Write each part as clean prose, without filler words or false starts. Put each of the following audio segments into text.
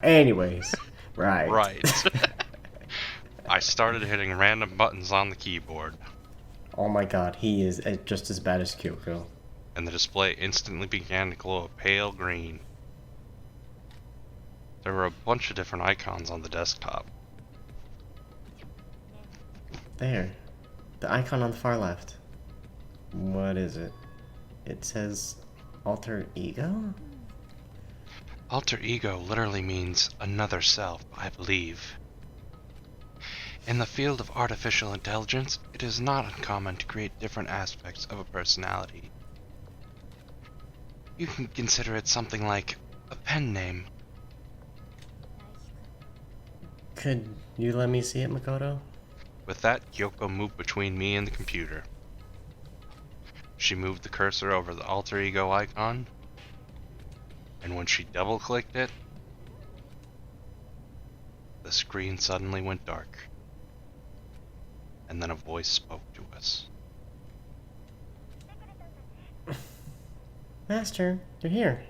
Anyways, right. Right. I started hitting random buttons on the keyboard, Oh my god, he is just as bad as Kyoko. and the display instantly began to glow a pale green. There were a bunch of different icons on the desktop. There. The icon on the far left. What is it? It says alter ego? Alter ego literally means another self, I believe. In the field of artificial intelligence, it is not uncommon to create different aspects of a personality. You can consider it something like a pen name. Could you let me see it, Makoto? With that, Kyoko moved between me and the computer. She moved the cursor over the alter ego icon, and when she double-clicked it, the screen suddenly went dark. And then a voice spoke to us. Master, you're here.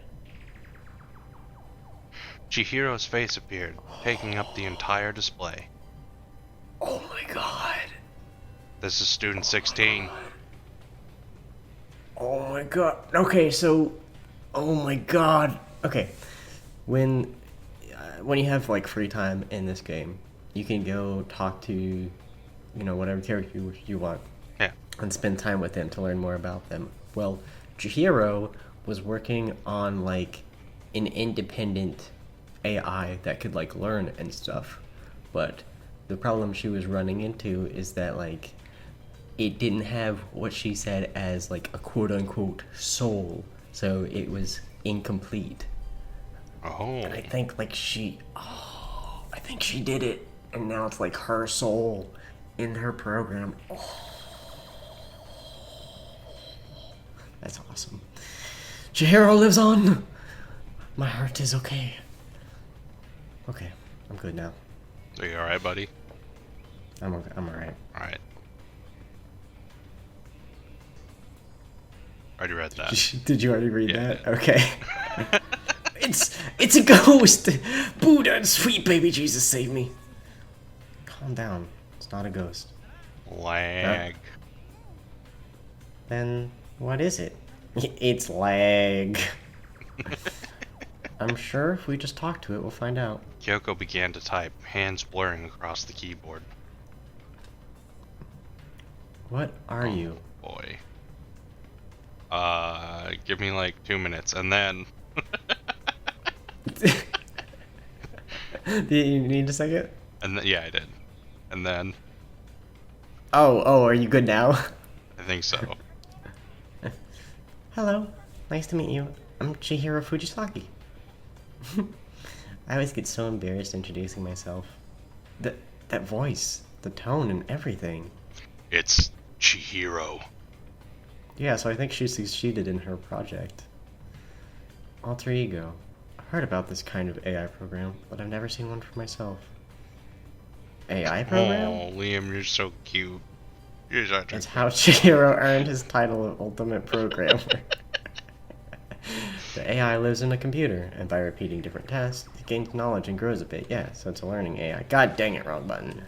Chihiro's face appeared, taking up the entire display. Oh my god. This is student 16. Oh my god. Okay, so... Oh my god. Okay. When you have, like, free time in this game, you can go talk to, whatever character you want. Yeah. And spend time with them to learn more about them. Well, Chihiro was working on, like, an independent AI that could, like, learn and stuff. But the problem she was running into is that, like, it didn't have what she said as, like, a quote-unquote soul. So it was incomplete. Oh. And I think, like, I think she did it. And now it's, like, her soul in her program. Oh. That's awesome. Chihiro lives on! My heart is okay. Okay, I'm good now. Are you alright, buddy? I'm okay. I'm alright. Alright. Already read that. Did you already read Yeah. that? Okay. It's a ghost! Buddha, sweet baby Jesus, save me. Calm down. It's not a ghost. Lag. Then what is it? It's lag. I'm sure if we just talk to it, we'll find out. Kyoko began to type, hands blurring across the keyboard. What are you? Boy. Give me like 2 minutes, and then... Do you need a second? And yeah, I did. And then... Oh, are you good now? I think so. Hello. Nice to meet you. I'm Chihiro Fujisaki. I always get so embarrassed introducing myself. That voice, the tone, and everything. It's Chihiro. Yeah, so I think she succeeded in her project. Alter ego. I've heard about this kind of AI program, but I've never seen one for myself. AI program? Oh, Liam, you're so cute. You're such a... It's how Chihiro earned his title of Ultimate Programmer. The AI lives in a computer, and by repeating different tasks, it gains knowledge and grows a bit. Yeah, so it's a learning AI. God dang it, wrong button.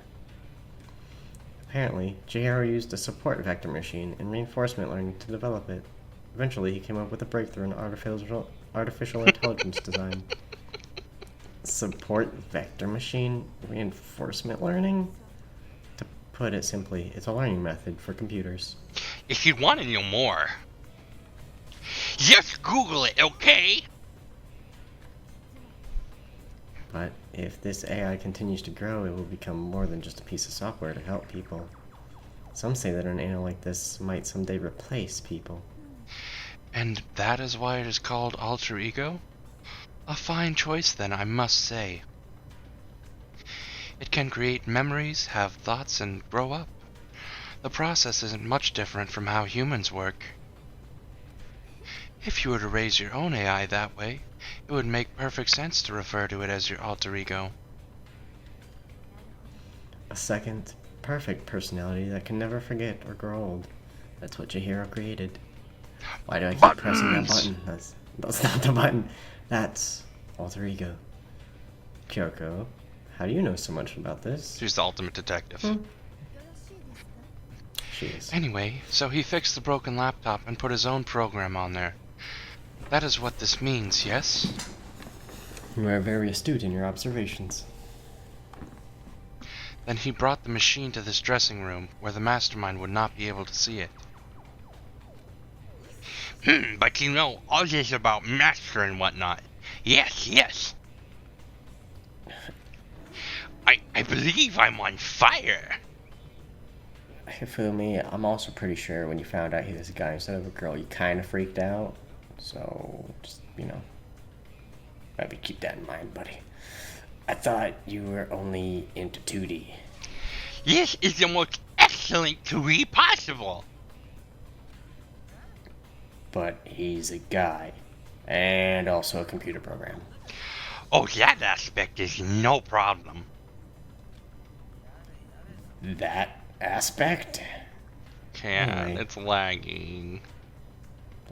Apparently, Chihiro used a support vector machine and reinforcement learning to develop it. Eventually, he came up with a breakthrough in artificial intelligence design. Support vector machine reinforcement learning? To put it simply, it's a learning method for computers. If you want to know more, just Google it, okay? But if this AI continues to grow, it will become more than just a piece of software to help people. Some say that an AI like this might someday replace people. And that is why it is called Alter Ego? A fine choice then, I must say. It can create memories, have thoughts, and grow up. The process isn't much different from how humans work. If you were to raise your own AI that way, it would make perfect sense to refer to it as your alter ego. A second, perfect personality that can never forget or grow old. That's what Chihiro created. Why do I keep pressing that button? That's not the button. That's alter ego. Kyoko, how do you know so much about this? She's the ultimate detective. She is. Anyway, so he fixed the broken laptop and put his own program on there. That is what this means, yes? You are very astute in your observations. Then he brought the machine to this dressing room, where the mastermind would not be able to see it. But you know all this about master and whatnot. Yes. I believe I'm on fire. Hifumi, I'm also pretty sure when you found out he was a guy instead of a girl, you kind of freaked out. So, just, maybe keep that in mind, buddy. I thought you were only into 2D. This is the most excellent 2D possible. But he's a guy. And also a computer program. Oh, that aspect is no problem. That aspect? Anyway. It's lagging.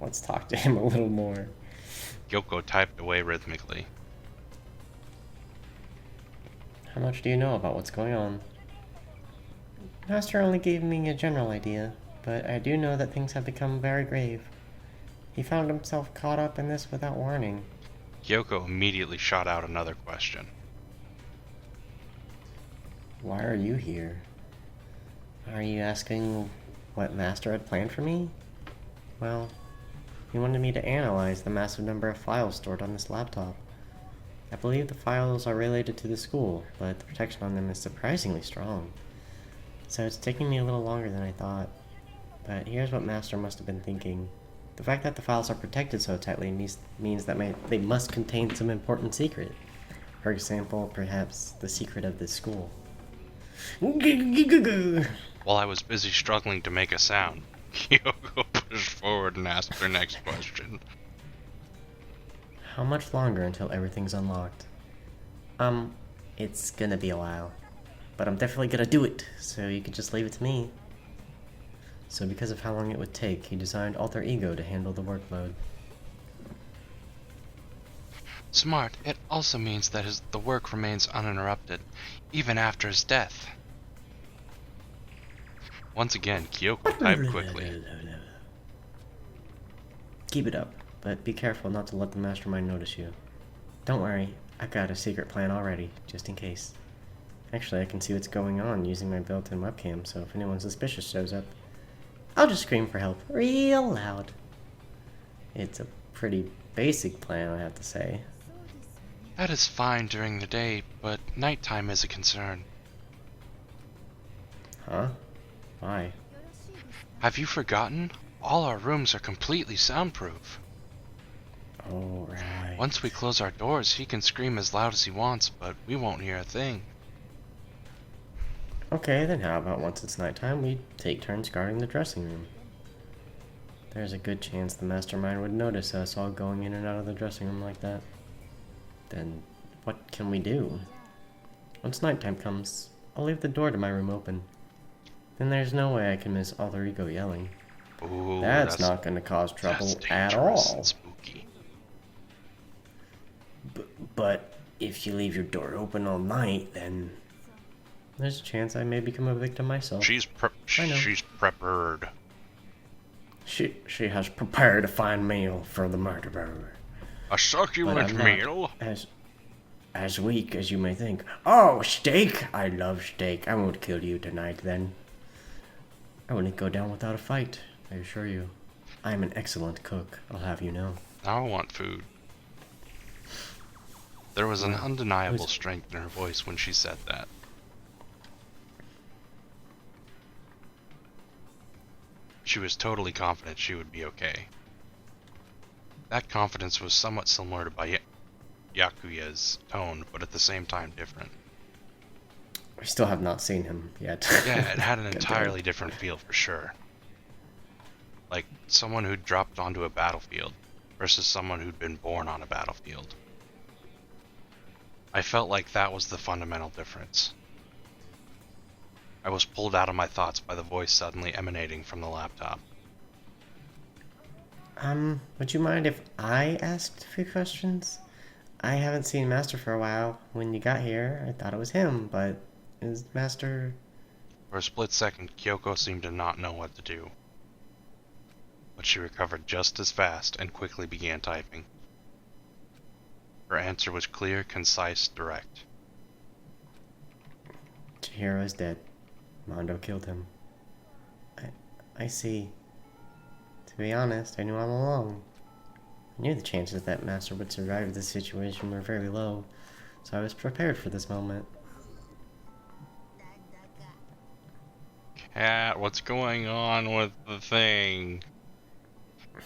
Let's talk to him a little more. Kyoko typed away rhythmically. How much do you know about what's going on? Master only gave me a general idea, but I do know that things have become very grave. He found himself caught up in this without warning. Kyoko immediately shot out another question. Why are you here? Are you asking what Master had planned for me? Well, he wanted me to analyze the massive number of files stored on this laptop. I believe the files are related to the school, but the protection on them is surprisingly strong. So it's taking me a little longer than I thought. But here's what Master must have been thinking. The fact that the files are protected so tightly means that they must contain some important secret. For example, perhaps the secret of this school. While I was busy struggling to make a sound, Kyoko pushed forward and asked her next question. How much longer until everything's unlocked? It's gonna be a while. But I'm definitely gonna do it, so you can just leave it to me. So because of how long it would take, he designed Alter Ego to handle the workload. Smart. It also means that the work remains uninterrupted, even after his death. Once again, Kyoko typed quickly. Keep it up, but be careful not to let the mastermind notice you. Don't worry, I've got a secret plan already, just in case. Actually, I can see what's going on using my built-in webcam, so if anyone suspicious shows up, I'll just scream for help real loud. It's a pretty basic plan, I have to say. That is fine during the day, but nighttime is a concern. Huh? Why? Have you forgotten? All our rooms are completely soundproof. Oh, right. Once we close our doors, he can scream as loud as he wants, but we won't hear a thing. Okay, then how about once it's nighttime, we take turns guarding the dressing room? There's a good chance the mastermind would notice us all going in and out of the dressing room like that. Then, what can we do? Once nighttime comes, I'll leave the door to my room open. Then there's no way I can miss Alter Ego yelling. Ooh, that's not going to cause trouble at all. And spooky. But if you leave your door open all night, then there's a chance I may become a victim myself. She's prepared. She has prepared a fine meal for the murderer. A succulent meal? As weak as you may think. Oh, steak! I love steak. I won't kill you tonight, then. I wouldn't go down without a fight, I assure you. I am an excellent cook, I'll have you know. Now I want food. There was an undeniable strength in her voice when she said that. She was totally confident she would be okay. That confidence was somewhat similar to Yakuya's tone, but at the same time different. I still have not seen him yet. Yeah, it had an entirely different feel for sure. Like someone who'd dropped onto a battlefield versus someone who'd been born on a battlefield. I felt like that was the fundamental difference. I was pulled out of my thoughts by the voice suddenly emanating from the laptop. Would you mind if I asked a few questions? I haven't seen Master for a while. When you got here, I thought it was him, but is Master... For a split second, Kyoko seemed to not know what to do. But she recovered just as fast and quickly began typing. Her answer was clear, concise, direct. Chihiro's dead. Mondo killed him. I see. To be honest, I knew all along. I knew the chances that Master would survive this situation were very low, so I was prepared for this moment. Cat, what's going on with the thing?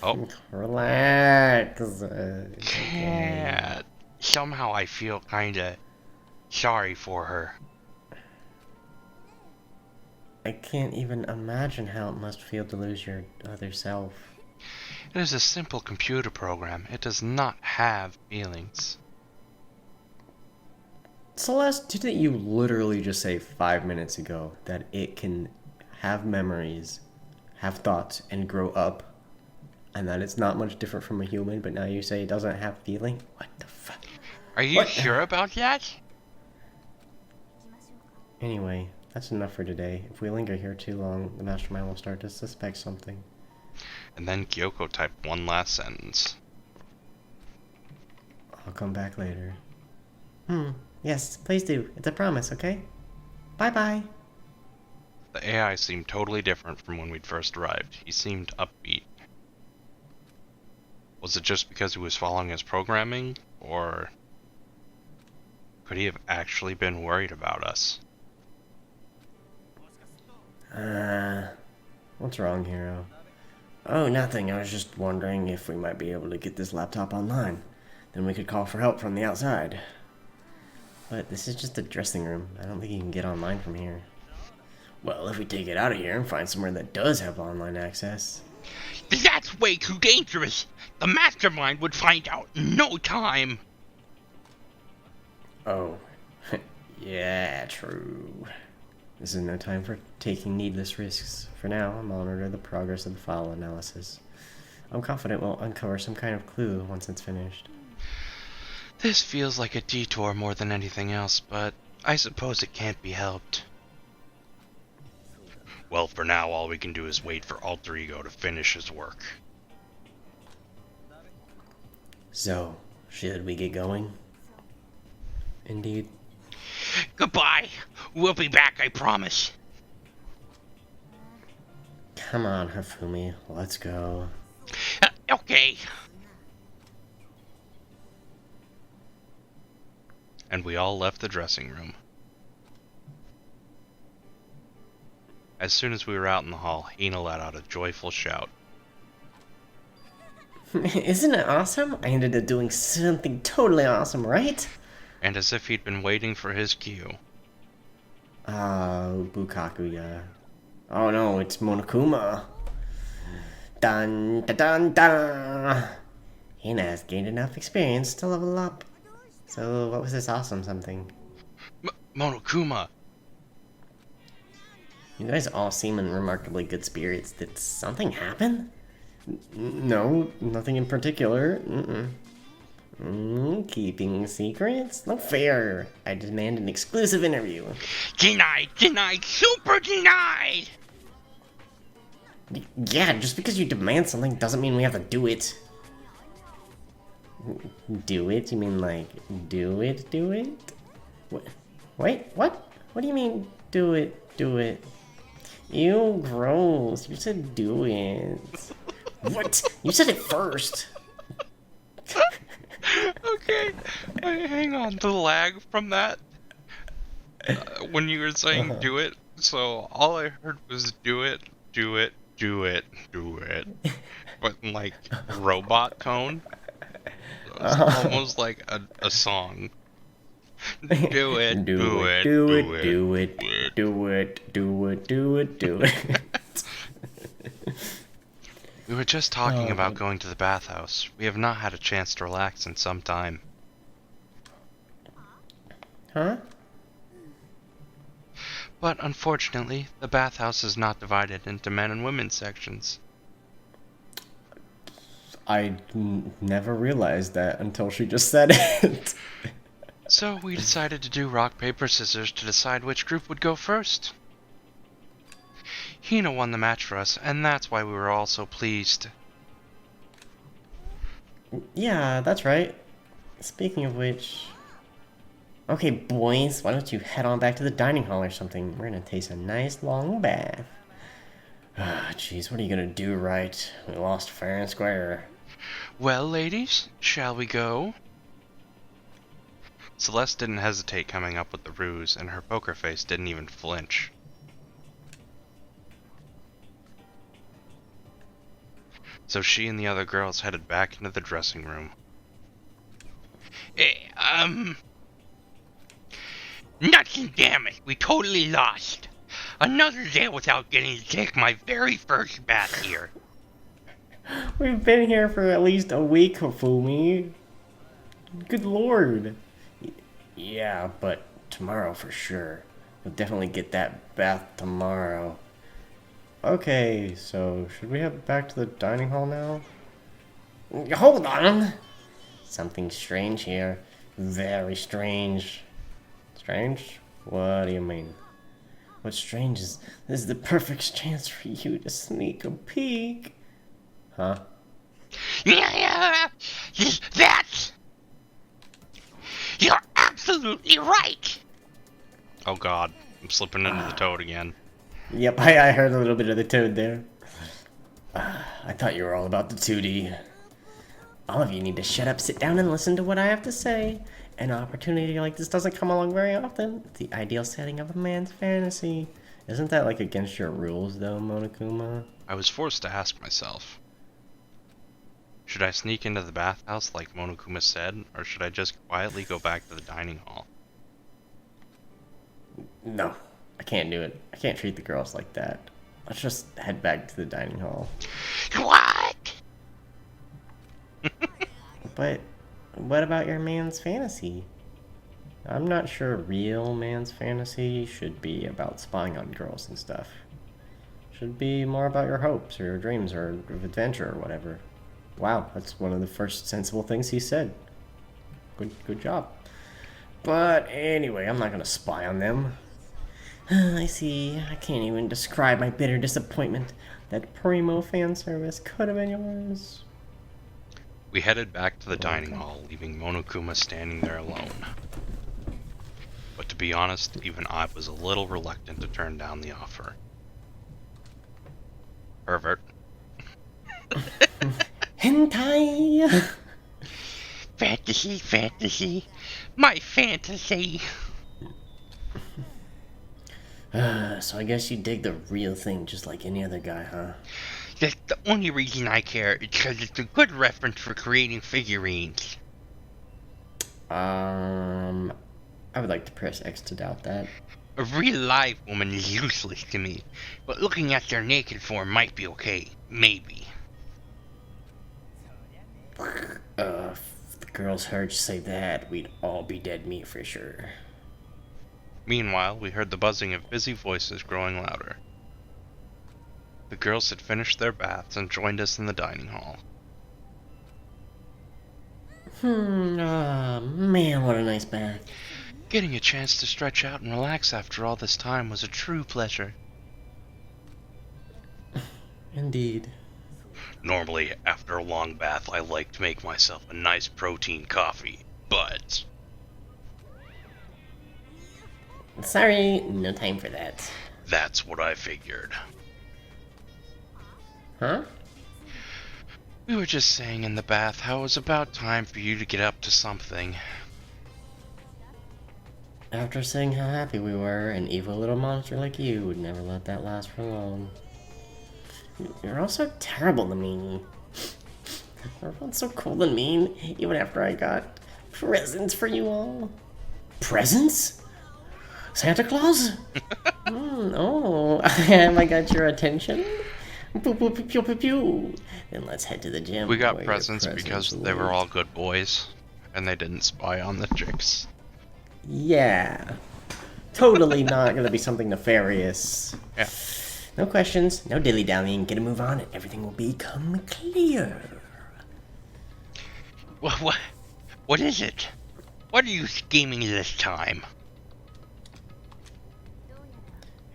Oh. Relax. It's okay. Cat. Somehow I feel kinda sorry for her. I can't even imagine how it must feel to lose your other self. It is a simple computer program. It does not have feelings. Celeste, didn't you literally just say 5 minutes ago that it can have memories, have thoughts, and grow up? And that it's not much different from a human, but now you say it doesn't have feeling? What the fuck? Are you sure about that? Anyway, that's enough for today. If we linger here too long, the mastermind will start to suspect something. And then Kyoko typed one last sentence. I'll come back later. Yes, please do. It's a promise, okay? Bye-bye. The AI seemed totally different from when we'd first arrived. He seemed upbeat. Was it just because he was following his programming, or could he have actually been worried about us? What's wrong, Hero? Oh, nothing. I was just wondering if we might be able to get this laptop online. Then we could call for help from the outside. But this is just a dressing room. I don't think you can get online from here. Well, if we take it out of here and find somewhere that does have online access. That's way too dangerous! The mastermind would find out in no time! Oh. Yeah, true. This is no time for taking needless risks. For now, I'll monitor the progress of the file analysis. I'm confident we'll uncover some kind of clue once it's finished. This feels like a detour more than anything else, but I suppose it can't be helped. Well, for now, all we can do is wait for Alter Ego to finish his work. So, should we get going? Indeed. Goodbye! We'll be back, I promise! Come on, Hifumi, let's go. Okay. And we all left the dressing room. As soon as we were out in the hall, Hina let out a joyful shout. Isn't it awesome? I ended up doing something totally awesome, right? And as if he'd been waiting for his cue. Oh, Bukakuya. Oh no, it's Monokuma. Dun dun dun dun! Hina has gained enough experience to level up. So, what was this awesome something? Monokuma! You guys all seem in remarkably good spirits. Did something happen? No, nothing in particular. Keeping secrets? No fair. I demand an exclusive interview. Denied! Denied! Super denied! Yeah, just because you demand something doesn't mean we have to do it. Do it? You mean like, do it? Do it? What? Wait, what? What do you mean, do it? Do it? Ew, gross. You said do it. What? You said it first. Okay, hang on. The lag from that, when you were saying do it, so all I heard was do it, do it, do it, do it, but in like robot tone. It's almost like a song. Do it, do it, do it, do it, do it, do it, do it, do it. We were just talking about going to the bathhouse. We have not had a chance to relax in some time. Huh? But unfortunately, the bathhouse is not divided into men and women's sections. never realized that until she just said it. So we decided to do rock, paper, scissors to decide which group would go first. Hina won the match for us, and that's why we were all so pleased. Yeah, that's right. Speaking of which... Okay, boys, why don't you head on back to the dining hall or something? We're gonna taste a nice long bath. Ah, jeez, what are you gonna do, right? We lost fair and square. Well, ladies, shall we go? Celeste didn't hesitate coming up with the ruse, and her poker face didn't even flinch. So she and the other girls headed back into the dressing room. Nothing, damn it. We totally lost. Another day without getting to take my very first bath here. We've been here for at least a week, Hofumi. Good lord. Yeah, but tomorrow for sure. We'll definitely get that bath tomorrow. Okay, so should we head back to the dining hall now? Hold on! Something strange here. Very strange. Strange? What do you mean? What's strange is this is the perfect chance for you to sneak a peek. Huh? That's... You're absolutely right! Oh god, I'm slipping into the toad again. Yep, I heard a little bit of the toad there. I thought you were all about the 2D. All of you need to shut up, sit down, and listen to what I have to say. An opportunity like this doesn't come along very often. It's the ideal setting of a man's fantasy. Isn't that like against your rules though, Monokuma? I was forced to ask myself. Should I sneak into the bathhouse like Monokuma said, or should I just quietly go back to the dining hall? No, I can't do it. I can't treat the girls like that. Let's just head back to the dining hall. What? But what about your man's fantasy? I'm not sure real man's fantasy should be about spying on girls and stuff. Should be more about your hopes or your dreams or of adventure or whatever. Wow, that's one of the first sensible things he said. Good job. But anyway, I'm not gonna spy on them. I see. I can't even describe my bitter disappointment. That primo fan service could have been yours. We headed back to the dining hall, leaving Monokuma standing there alone. But to be honest, even I was a little reluctant to turn down the offer. Pervert. Hentai! Fantasy. My fantasy. So I guess you dig the real thing just like any other guy, huh? That's the only reason I care, is because it's a good reference for creating figurines. I would like to press X to doubt that. A real live woman is useless to me, but looking at their naked form might be okay. Maybe. If the girls heard you say that, we'd all be dead meat for sure. Meanwhile, we heard the buzzing of busy voices growing louder. The girls had finished their baths and joined us in the dining hall. Man, what a nice bath. Getting a chance to stretch out and relax after all this time was a true pleasure. Indeed. Normally, after a long bath, I like to make myself a nice protein coffee, but... Sorry, no time for that. That's what I figured. Huh? We were just saying in the bath how it was about time for you to get up to something. After saying how happy we were, an evil little monster like you would never let that last for long. You're also terrible to me. Everyone's so cold and mean, even after I got presents for you all. Presents? Santa Claus? Oh, have I got your attention? Pew, pew, pew, pew, pew, pew. Then let's head to the gym. We got where your presents because they were await. all good boys, and they didn't spy on the chicks. Yeah. Totally not gonna be something nefarious. Yeah. No questions, no dilly-dallying, get a move on it. Everything will become clear. What is it? What are you scheming this time?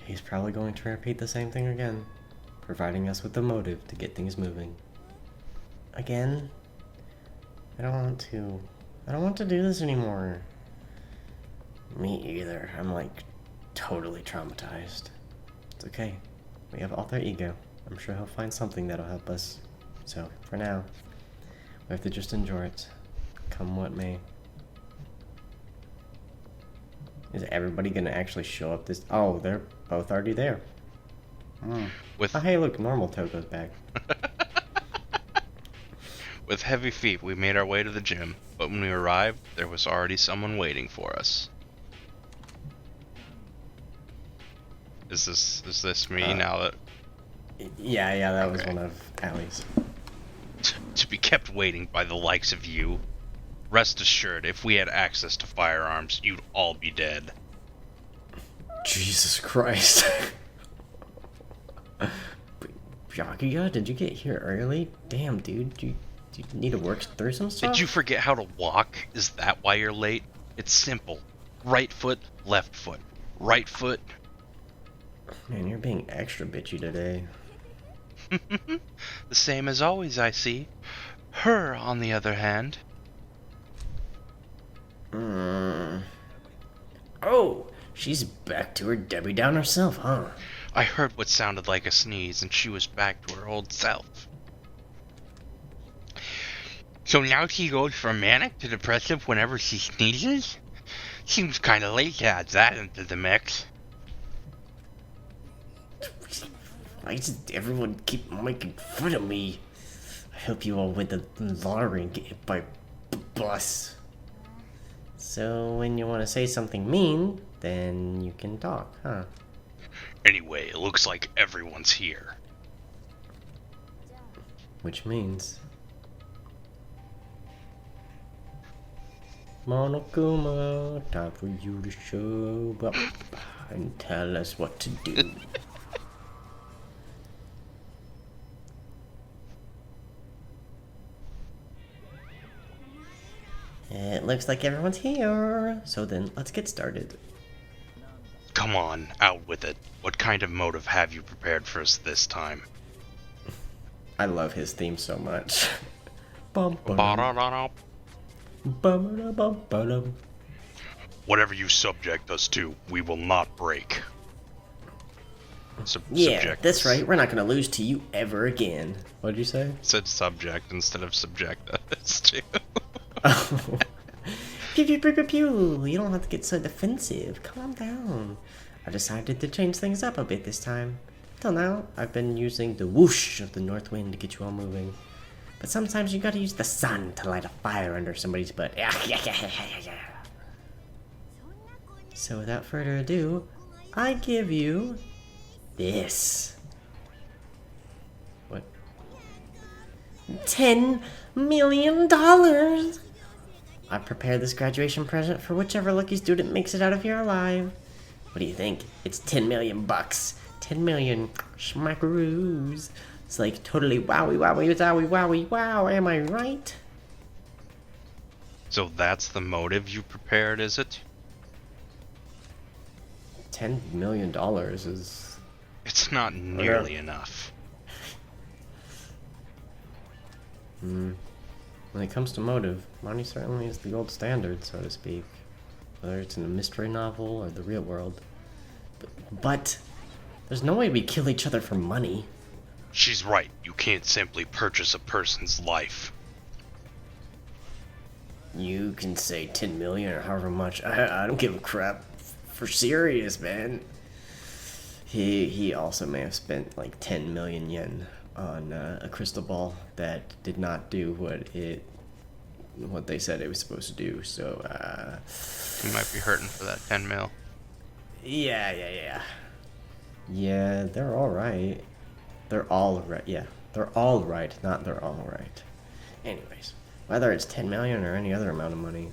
He's probably going to repeat the same thing again, providing us with the motive to get things moving. Again? I don't want to. I don't want to do this anymore. Me either. I'm like totally traumatized. It's okay. We have alter ego. I'm sure he'll find something that'll help us. So, for now, we have to just endure it. Come what may. Is everybody gonna actually show up this? Oh, they're both already there. Oh, hey, look, normal Toko's back. With heavy feet, we made our way to the gym, but when we arrived, there was already someone waiting for us. Is this me now that... Yeah, that was Okay. one of Allie's. To be kept waiting by the likes of you? Rest assured, if we had access to firearms, you'd all be dead. Jesus Christ. Byakuya, did you get here early? Damn, dude, do you need to work through some stuff? Did you forget how to walk? Is that why you're late? It's simple. Right foot, left foot. Right foot. Man, you're being extra bitchy today. The same as always, I see. Her, on the other hand... Oh, she's back to her Debbie Downer self, huh? I heard what sounded like a sneeze, and she was back to her old self. So now she goes from manic to depressive whenever she sneezes? Seems kinda late to add that into the mix. Why does everyone keep making fun of me? I hope you all win the lottery and get hit by a bus. So when you want to say something mean, then you can talk, huh? Anyway, it looks like everyone's here. Which means... Monokuma, time for you to show up and tell us what to do. It looks like everyone's here, so then let's get started. Come on, out with it. What kind of motive have you prepared for us this time? I love his theme so much. Bum, bum, Ba-da-da-da. bum, bum, bum. Whatever you subject us to, we will not break. Yeah, Subject that's us. right. We're not gonna lose to you ever again. What'd you say? Said subject instead of subject us to. Oh. Pew pew pew pew pew. You don't have to get so defensive. Calm down. I decided to change things up a bit this time. Till now, I've been using the whoosh of the north wind to get you all moving. But sometimes you gotta use the sun to light a fire under somebody's butt. So without further ado, I give you this. What? $10 million! I've prepared this graduation present for whichever lucky student makes it out of here alive. What do you think? It's 10 million bucks. 10 million schmackaroos. It's like totally wowie wowie wowie wowie wow, am I right? So that's the motive you prepared, is it? $10 million is... It's not nearly enough. When it comes to motive, money certainly is the gold standard, so to speak. Whether it's in a mystery novel or the real world. But there's no way we kill each other for money. She's right. You can't simply purchase a person's life. You can say 10 million or however much. I don't give a crap. For serious, man. He also may have spent like 10 million yen on a crystal ball that did not do what they said it was supposed to do. So You might be hurting for that 10 mil. yeah, they're all right. They're all right. Yeah, they're all right, not they're all right. Anyways, whether it's 10 million or any other amount of money,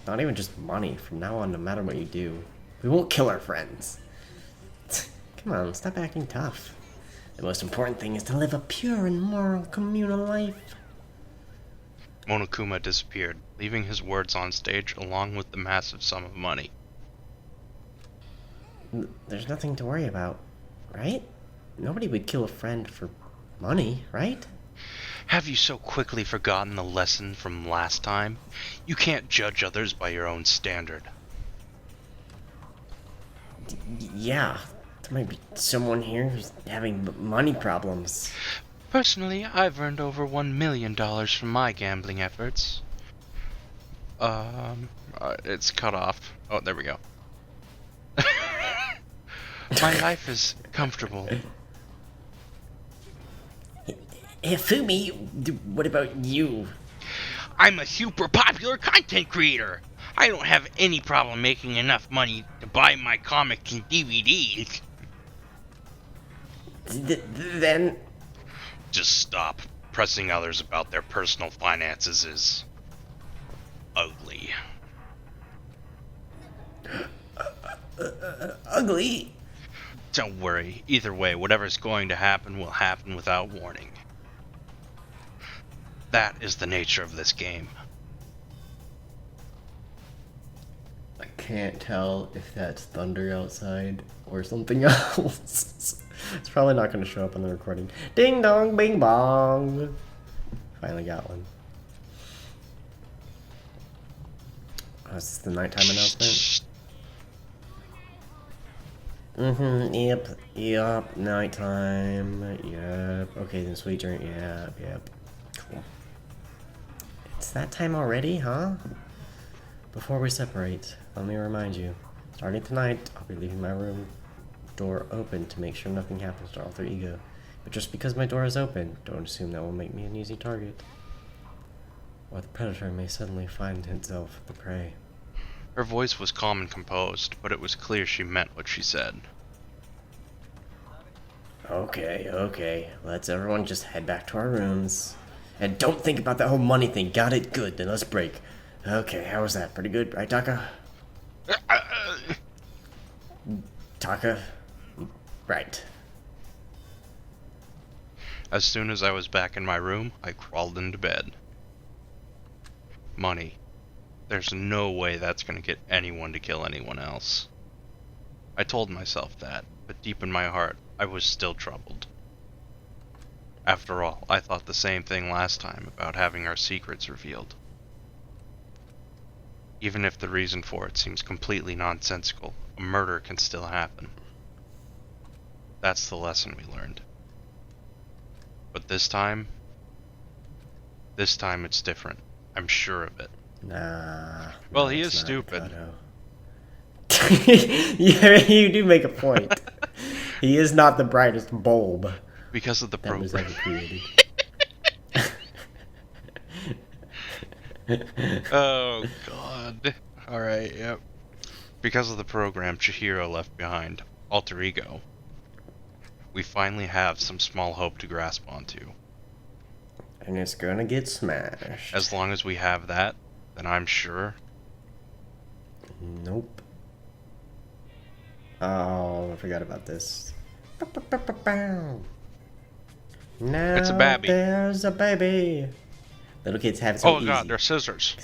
not even just money, from now on, no matter what you do, we won't kill our friends. Come on, stop acting tough. The most important thing is to live a pure and moral communal life. Monokuma disappeared, leaving his words on stage along with the massive sum of money. There's nothing to worry about, right? Nobody would kill a friend for money, right? Have you so quickly forgotten the lesson from last time? You can't judge others by your own standard. Yeah, there might be someone here who's having money problems. Personally, I've earned over $1 million from my gambling efforts. It's cut off. Oh, there we go. My life is comfortable. Fumi, what about you? I'm a super popular content creator. I don't have any problem making enough money to buy my comics and DVDs. Then... Just stop. Pressing others about their personal finances is ugly. Ugly? Don't worry. Either way, whatever's going to happen will happen without warning. That is the nature of this game. I can't tell if that's thunder outside or something else. It's probably not going to show up on the recording. Ding dong, bing bong. Finally got one. Oh, is this the nighttime announcement? Yep, nighttime, yep. Okay, then sweet drink, yep. Cool. It's that time already, huh? Before we separate, let me remind you, starting tonight, I'll be leaving my room door open to make sure nothing happens to Alter Ego. But just because my door is open, don't assume that will make me an easy target. Or the predator may suddenly find itself the prey. Her voice was calm and composed, but it was clear she meant what she said. Okay. Let's everyone just head back to our rooms. And don't think about that whole money thing. Got it? Good. Then let's break. Okay, how was that? Pretty good, right, Taka? Taka? Right. As soon as I was back in my room, I crawled into bed. Money. There's no way that's gonna get anyone to kill anyone else. I told myself that, but deep in my heart, I was still troubled. After all, I thought the same thing last time about having our secrets revealed. Even if the reason for it seems completely nonsensical, a murder can still happen. That's the lesson we learned. But this time it's different. I'm sure of it. Nah. Well, no, he it's is not, stupid. Mikado. Yeah, you do make a point. He is not the brightest bulb Because of the that was program. ever created. Oh, God. Alright, yep. Because of the program Chihiro left behind, Alter Ego, we finally have some small hope to grasp onto. And it's gonna get smashed. As long as we have that, then I'm sure. Nope. Oh, I forgot about this. Now It's a baby. There's a baby. Little kids have it so Oh easy. God, they're scissors.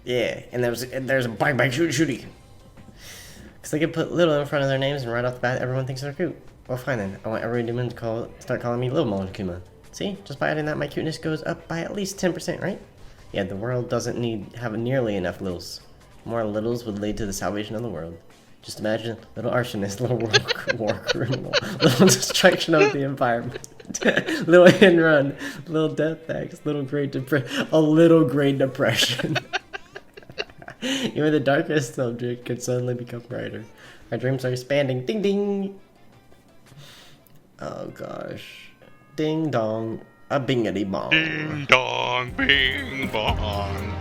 Yeah, and there's a bang bang shooty. Because they can put little in front of their names and right off the bat everyone thinks they're cute. Well, fine then. I want every demon to start calling me Little Monokuma. See? Just by adding that, my cuteness goes up by at least 10%, right? Yeah, the world doesn't have nearly enough littles. More littles would lead to the salvation of the world. Just imagine little arsonist, little war criminal, little destruction of the environment, little hit and run, little death acts, a little Great Depression. Even the darkest subject could suddenly become brighter. Our dreams are expanding. Ding ding. Oh gosh. Ding dong. A bingity bong. Ding dong, bing bong.